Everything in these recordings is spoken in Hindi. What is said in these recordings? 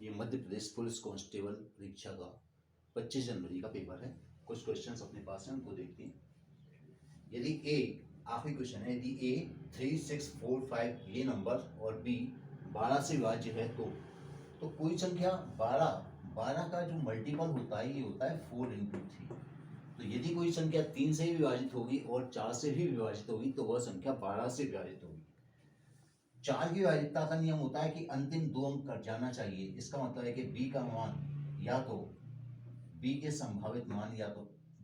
ये मध्य प्रदेश पुलिस कांस्टेबल परीक्षा का 25 जनवरी का पेपर है। कुछ क्वेश्चंस अपने पास हैं, उनको देखते हैं। यदि ए, आखिरी क्वेश्चन है, यदि ए 3, 6, 4, 5 ये नंबर और बी 12 से विभाज्य है तो कोई संख्या 12 का जो मल्टीपल होता है ये होता है 4 × 3। तो यदि कोई संख्या 3 से भी विभाजित होगी और 4 से भी विभाजित होगी तो वह संख्या 12 से विभाजित होगी। 4 की विभाजितता का नियम होता है कि अंतिम 2 अंक कट जाना चाहिए। इसका मतलब है कि b का मान या तो b के संभावित मान या तो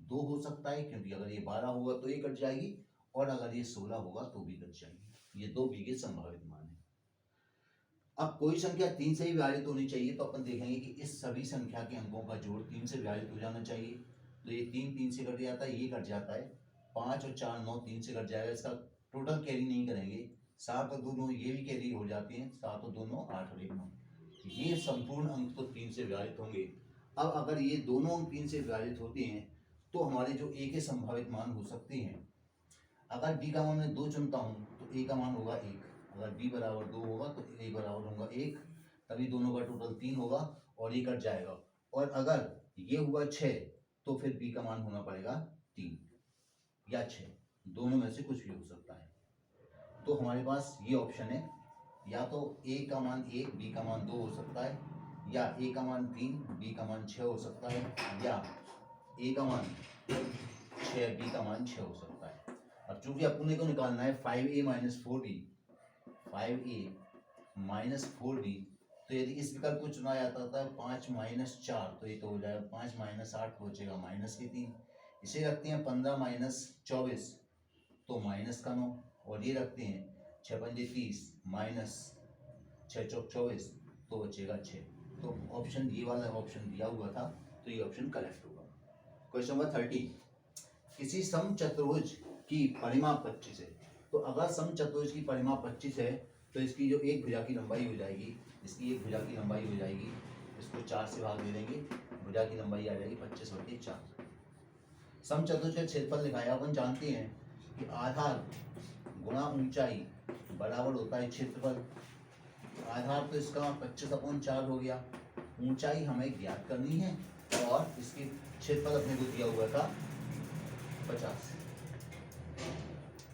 2 हो सकता है, क्योंकि अगर ये 12 होगा तो ये कट जाएगी और अगर ये 16 होगा तो भी कट जाएगी। ये 2 b के संभावित मान है। अब कोई संख्या 3 से ही विभाजित होनी चाहिए तो अपन देखेंगे कि इस सभी संख्या के अंकों का जोड़ 3 से विभाजित हो जाना चाहिए। तो ये 3 से कट जाता है, ये कट जाता है, 5 और 4 9 3 से कट जाएगा। इसका टोटल कैरी नहीं करेंगे, 7 और 2 9 ये भी कैरी हो जाती हैं, 7 और 2 9 8 और 1 9। ये संपूर्ण अंक तो 3 से विभाजित होंगे। अब अगर ये दोनों अंक 3 से विभाजित होते हैं तो हमारे जो ए के संभावित मान हो सकते हैं, अगर बी का मान मैं 2 चुनता हूँ तो ए का मान होगा 1, अगर b बराबर 2 होगा तो a बराबर होगा 1, तभी दोनों का टोटल 3 होगा और ये कट जाएगा। और अगर ये हुआ 6 तो फिर b का मान होना पड़ेगा 3 या 6, दोनों में से कुछ भी हो सकता है। तो हमारे पास ये ऑप्शन है, या तो a का मान 1 b का मान 2 हो सकता है, या a का मान 3 b का मान 6 हो सकता है, या a का मान 6 b का मान 6 हो सकता है। अब चूंकि अपने को निकालना है 5a - 4b, 5a - 4b, तो यदि इस विकल्प को चुना जाता था 5 - 4 तो ये तो हो जाएगा 5 - 8 बचेगा -3। इसे रखते हैं 15 - 24 तो -9, और ये रखते हैं 6 × 5 = 30 -6 × 24 तो बचेगा 6। तो ऑप्शन ये वाला ऑप्शन दिया हुआ था तो ये ऑप्शन करेक्ट होगा। क्वेश्चन नंबर 30, किसी समचतुर्भुज की परिमाप 25 है। तो अगर समचतुर्भुज की परिमाप 25 है तो इसकी जो एक भुजा की लंबाई हो जाएगी, इसकी एक भुजा की लंबाई हो जाएगी, इसको 4 से भाग दे देंगे, भुजा की लंबाई आ जाएगी 25/4। समचतुर्भुज का क्षेत्रफल दिखाया, अपन जानते हैं कि आधार गुणा ऊंचाई बराबर होता है क्षेत्रफल। आधार तो इसका 25/4 हो गया, ऊंचाई हमें ज्ञात करनी है और इसकी क्षेत्रफल अपने को दिया हुआ था 50।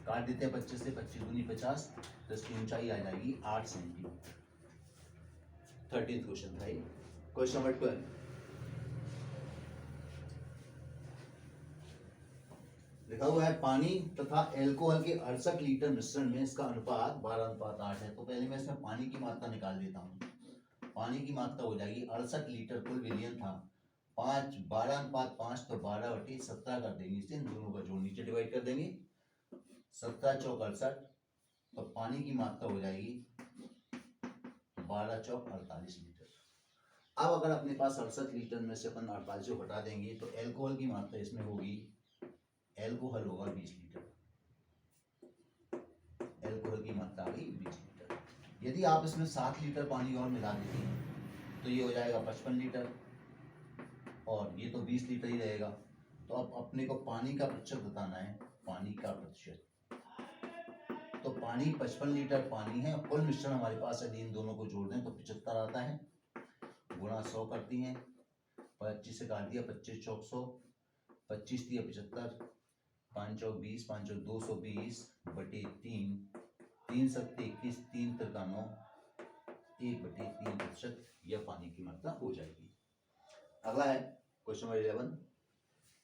काट देते हैं 25 से, 25 दूनी 50, तो इसकी ऊंचाई आ जाएगी 8 सेंटीमीटर। 13th क्वेश्चन था ये। क्वेश्चन नंबर 12, लिखा हुआ है पानी तथा एल्कोहल के 68 लीटर मिश्रण में इसका अनुपात 12:8 है। तो पहले मैं इसमें पानी की मात्रा निकाल देता हूँ। पानी की मात्रा हो जाएगी 68 लीटर, कुल विलियन था 5, 12:5 तो 12/17 कर देंगे, इसे इन दोनों का जोड़ नीचे डिवाइड कर देंगे, 17 चौक 68, तो पानी की मात्रा हो जाएगी 12 चौक 48 लीटर। अब अगर अपने पास 68 लीटर में से अपन 48 को हटा देंगे तो एल्कोहल की मात्रा इसमें होगी, एल्कोहल होगा 20 लीटर, एल्कोहल की मात्रा आ गई 20 लीटर। यदि आप इसमें 7 लीटर पानी और मिला देते हैं तो ये हो जाएगा 55 लीटर और ये तो 20 लीटर ही रहेगा। तो अब अपने को पानी का प्रतिशत बताना है, पानी का प्रतिशत। तो पानी 55 लीटर पानी है, कुल मिश्रण हमारे पास यदि इन दोनों को जोड़ दें तो 75 आता है, गुणा 100 करती हैं, 25 से काट दिया, 25 चौक 100, 25 दिया 75, 5 चौक 20, 5 चौक 220 बटे 3, 3 सत्ते 21, 3 तिरका 9, 1/3%, यह पानी की मात्रा हो जाएगी। अगला है क्वेश्चन नंबर 11,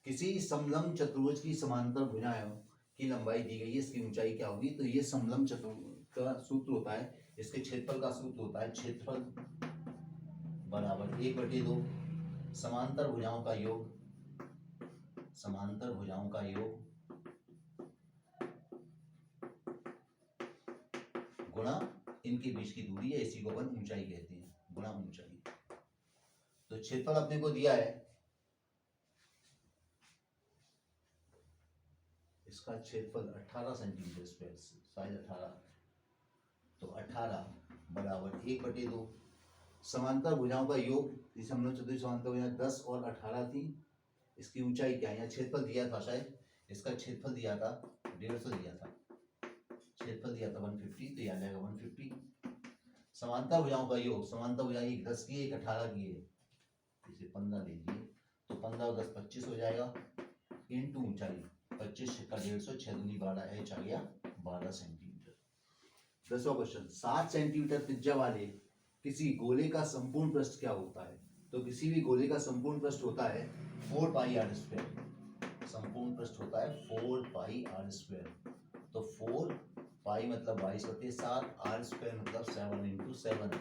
किसी समलंब चतुर्भुज की समांतर भुजाओं की लंबाई दी गई है, इसकी ऊंचाई क्या होगी। तो ये समलंब चतुर्भुज का सूत्र होता है, इसके क्षेत्रफल का सूत्र होता है क्षेत्रफल बराबर 1/2 समांतर भुजाओं का योग, समांतर भुजाओं का योग गुणा इनके बीच की दूरी है, इसी को अपन ऊंचाई कहते हैं, गुणा ऊंचाई। तो क्षेत्रफल अपने को दिया है, इसका क्षेत्रफल 18 सेंटीमीटर स्क्वायर, साइज 18, तो 18 बराबर 1/2 समांतर भुजाओं का योग, जिसे हम लोग चतुर्भुज समांतर भुजाएं 10 और 18 थी, इसकी ऊंचाई क्या है, यहाँ क्षेत्रफल दिया था, शायद इसका क्षेत्रफल दिया था 150 दिया था, क्षेत्रफल दिया था 150, तो यहाँ जाएगा 150, समांतर भुजाओं का योग, समांतर भुजा एक 10 की है, एक 18 की है, इसे 15 लीजिए तो 15 और 10 25 हो जाएगा, इंटू ऊंचाई 25 का 150, 6 दूनी 12, एच आ गया 12 सेंटीमीटर। 10वां क्वेश्चन, 7 सेंटीमीटर त्रिज्या वाले किसी गोले का संपूर्ण पृष्ठ क्या होता है? तो किसी भी गोले का संपूर्ण पृष्ठ होता है 4 पाई आर स्क्वायर। संपूर्ण पृष्ठ होता है 4 पाई आर स्क्वायर। तो 4 पाई मतलब 22/7, आर स्क्वायर मतलब 7 इंटू 7,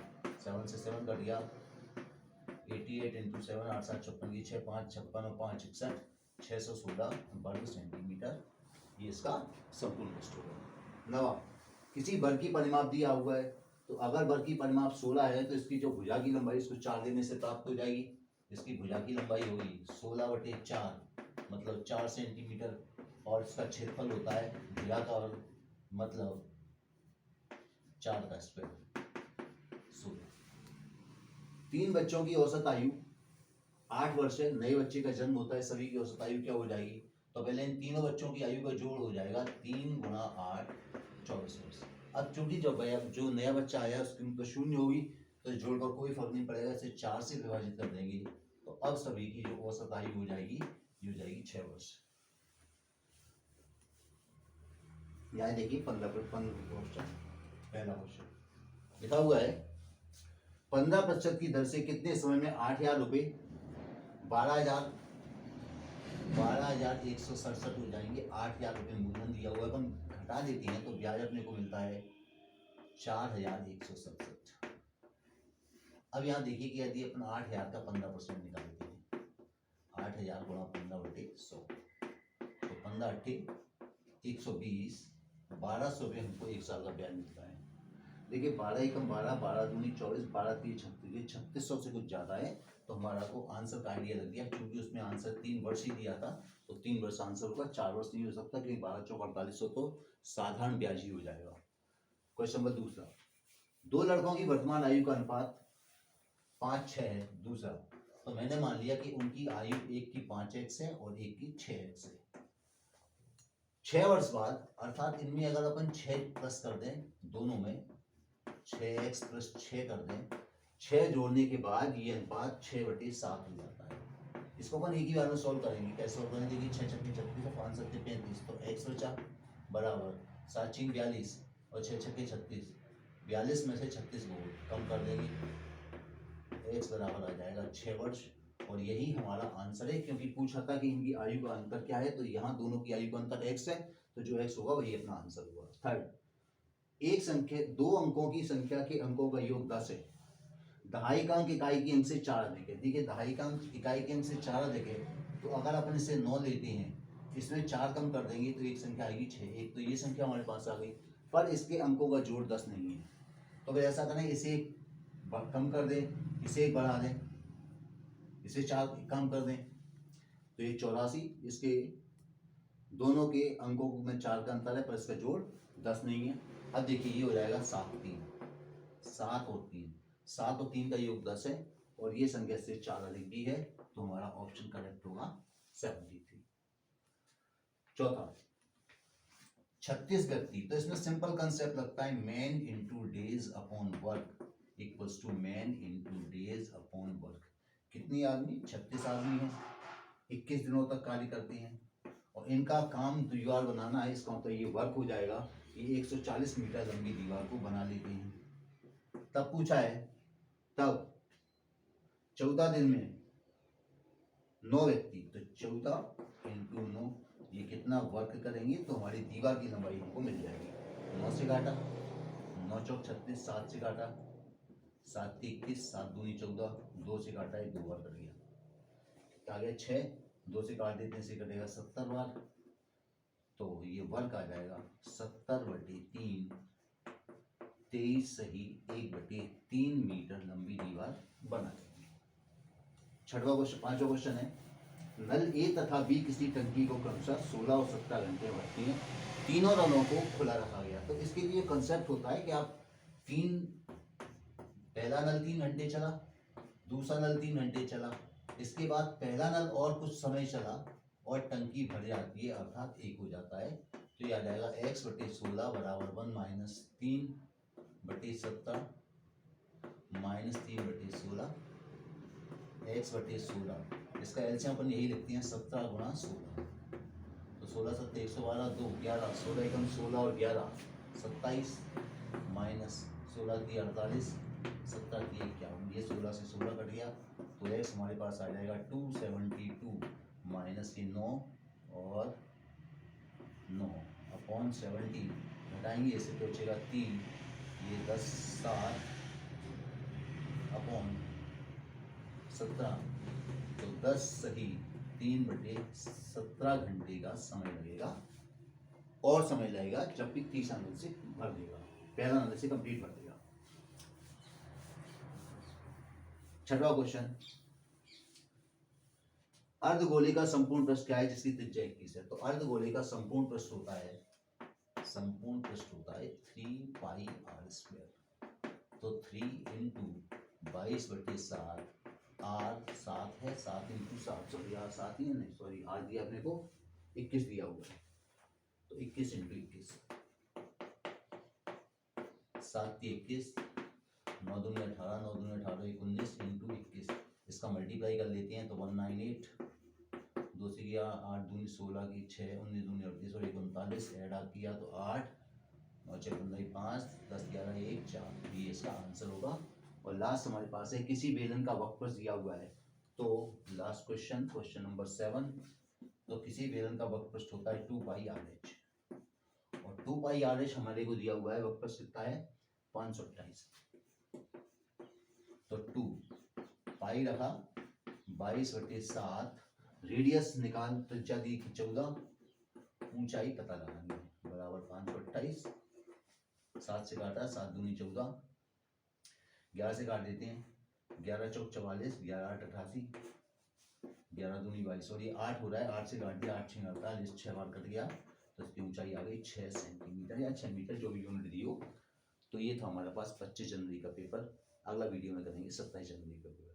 7 से 7 कट गया, 88 इंटू 7, 8 7 56 की 6 5 56 और 5 61, 616 वर्ग सेंटीमीटर, ये इसका संपूर्ण पृष्ठ होगा। नवा, किसी वर्ग की परिमाप दिया हुआ है, तो अगर वर्ग की परिमाप 16 है तो इसकी जो भुजा की लंबाई इसको 4 देने से प्राप्त हो जाएगी। इसकी भुजा की लंबाई होगी 16/4 मतलब 4 सेंटीमीटर, और इसका क्षेत्रफल होता है भुजा का वर्ग मतलब 4 का स्क्वायर 16। 3 बच्चों की औसत आयु 8 वर्ष है, नए बच्चे का जन्म होता है, सभी की औसत आयु क्या हो जाएगी? तो पहले इन तीनों बच्चों की आयु का जोड़ हो जाएगा 3 गुणा 8 24 वर्ष। अब चूंकि जब जो नया बच्चा आया उसकी तो 0 होगी, तो जोड़ कर कोई फर्क नहीं पड़ेगा, इसे 4 से विभाजित कर देंगे, तो अब सभी की जो औसत आयु हो जाएगी ये हो जाएगी 6 वर्ष। यहाँ देखिए 15 क्वेश्चन, पहला क्वेश्चन लिखा हुआ है 15% की दर से कितने समय में 8,000 रुपये 12,167 हो जाएंगे। 8,000 रुपये मूलधन दिया हुआ है, हम घटा देते हैं तो ब्याज अपने को मिलता है 4,167। अब यहाँ देखिए कि यदि अपन 8,000 का 15% निकालते हैं, 8,000 गुणा 15/100, तो 15 8 120, 1,200 रुपये हमको 1 साल का ब्याज मिलता है। देखिए 12 एकम 12, 12 दूनी 24, 12 3 36, 3600 से कुछ ज्यादा है, तो हमारा को आंसर का आइडिया लग गया, क्योंकि उसमें आंसर 3 वर्ष ही दिया था, तो 3 वर्ष आंसर होगा, 4 वर्ष नहीं हो सकता, क्योंकि 12 चौक 4800 तो साधारण ब्याज ही हो जाएगा। क्वेश्चन नंबर दूसरा, 2 लड़कों की वर्तमान आयु का अनुपात 5:6 है। दूसरा, तो मैंने मान लिया कि उनकी आयु एक की 5x है और एक की 6x है। 6 वर्ष बाद, अर्थात इनमें अगर अपन 6 प्लस कर दें, दोनों में 6x + 6 कर दें, 6 जोड़ने के बाद ये अनुपात 6/7 हो जाता है। इसको अपन एक ही बार में सॉल्व करेंगे। कैसे सॉल्व करेंगे? देखिए 6 छक्के 36 और 5 सत्ते 35, तो x बचा बराबर 7 6 42 और 6 छक्के 36, 42 में से 36 को कम कर देंगे, x बराबर आ जाएगा 6 वर्ष। और यही हमारा आंसर है, क्योंकि पूछा था कि इनकी आयु का अंतर क्या है, तो यहाँ दोनों की आयु का अंतर x है, तो जो x होगा वही अपना आंसर होगा। थर्ड, एक संख्या 2 अंकों की संख्या के अंकों का योग 10 है। दहाई-अंक इकाई के अंक से 4 अधिक है। देखिए दहाई-अंक इकाई के अंक से 4 अधिक है, तो अगर अपन इसे 9 लेते हैं, इसमें 4 कम कर देंगे तो एक संख्या आएगी 6। एक तो ये संख्या हमारे पास आ गई, पर इसके अंकों का जोड़ 10 नहीं है, तो फिर ऐसा करें, इसे कम कर दें, इसे 1 बढ़ा दें, इसे 4 कम कर दें, तो ये 84। इसके दोनों के अंकों में 4 का अंतर है, पर इसका जोड़ 10 नहीं है। अब देखिए ये हो जाएगा 7 3, 7 और 3, 7 और 3 का योग 10 है, और ये संख्या से 4 अधिक भी है, तो हमारा ऑप्शन करेक्ट होगा 73। चौथा, 36 व्यक्ति, तो इसमें सिंपल कंसेप्ट लगता है, man into days upon work equals to man into days upon work. कितनी आदमी? 36 आदमी है, 21 दिनों तक कार्य करते हैं, और इनका काम दीवार बनाना है, इसका मतलब ये वर्क हो जाएगा, ये 140 मीटर लंबी दीवार को बना लेते हैं। तब पूछा है, तब 14 दिन में 9 व्यक्ति, तो 14 इंटू 9, ये कितना वर्क करेंगे, तो हमारी दीवार की लंबाई हमको मिल जाएगी। 9 से काटा, 9 चौक 36, 7 से काटा, 7 3 21, 7 दूनी 14, 2 से काटा, 1 2 बार कट गया, आ गया 6, 2 से काट देते हैं, से कटेगा 70 बार, तो ये वर्क आ जाएगा 70/3, 23 सही 1/3 मीटर लंबी दीवार बना देंगे। छठवां क्वेश्चन, 5वां क्वेश्चन है, नल ए तथा बी किसी टंकी को क्रमशः 16 और 17 घंटे भरती हैं, तीनों नलों को खुला रखा गया। तो इसके लिए कंसेप्ट होता है कि आप पहला नल 3 घंटे चला, दूसरा नल 3 घंटे चला, इसके बाद पहला नल और कुछ समय चला और टंकी भर जाती है, अर्थात 1 हो जाता है, तो ये आ जाएगा x/16 बराबर 1 - 3/17 -3/16 x/16। इसका एलसीएम अपन यही लिखते हैं 17 × 16। तो 16 7 112 2 11 16 एकम 16 और 11 27 माइनस 16 की 48 17 की 51। ये 16 से 16 कट गया तो एक्स हमारे पास आ जाएगा 272 माइनस ये 9 और 9 अपॉन 70 घटाएंगे इससे तो बचेगा 3 ये 10 7 अपॉन 17 तो 10 सही 3/17 घंटे का समय लगेगा और समय लगेगा जब भी 30 आंसर से भर देगा, पहला आंसर से कंप्लीट भर देगा। छठवां क्वेश्चन, अर्धगोले का संपूर्ण पृष्ठ क्या है जिसकी त्रिज्या 21 है। तो अर्धगोले का संपूर्ण पृष्ठ होता है 3 पाई r²। तो 3 × 22/7 r 7 है 7 × 7 सॉरी r 7 ही है नहीं सॉरी r दिया अपने को 21 दिया हुआ है तो 21 × 21 7 की 21 9 दूनी 18 9 दूनी 18 19 × 21 इसका मल्टीप्लाई कर लेते हैं तो 198 2 से गया 8 दूनी 16 की 6 19 दूनी 38 और 39 ऐड किया तो 8 9 6 15 5 10 11 1 4 ये इसका आंसर होगा। और लास्ट हमारे पास है किसी बेलन का वक्रपृष्ठ दिया हुआ है। तो लास्ट क्वेश्चन नंबर 7, तो किसी बेलन का वक्रपृष्ठ होता है 2 पाई RH और 2 पाई RH हमारे को दिया हुआ है वक्रपृष्ठ कितना है 528। तो 2 पाई रखा 22/7 रेडियस निकाल त्रिज्या दी 14 ऊंचाई पता लगानी है बराबर 528 7 से काटा 7 दूनी 14 11 से काट देते हैं 11 चौक 44 11 8 88 11 दूनी 22 और ये 8 हो रहा है 8 से काट दिया 8 6 48 6 बार कट गया तो इसकी ऊंचाई आ गई 6 सेंटीमीटर या 6 मीटर जो भी यूनिट दी हो। तो ये था हमारे पास 25 जनवरी का पेपर। अगला वीडियो में करेंगे 27 जनवरी का पेपर।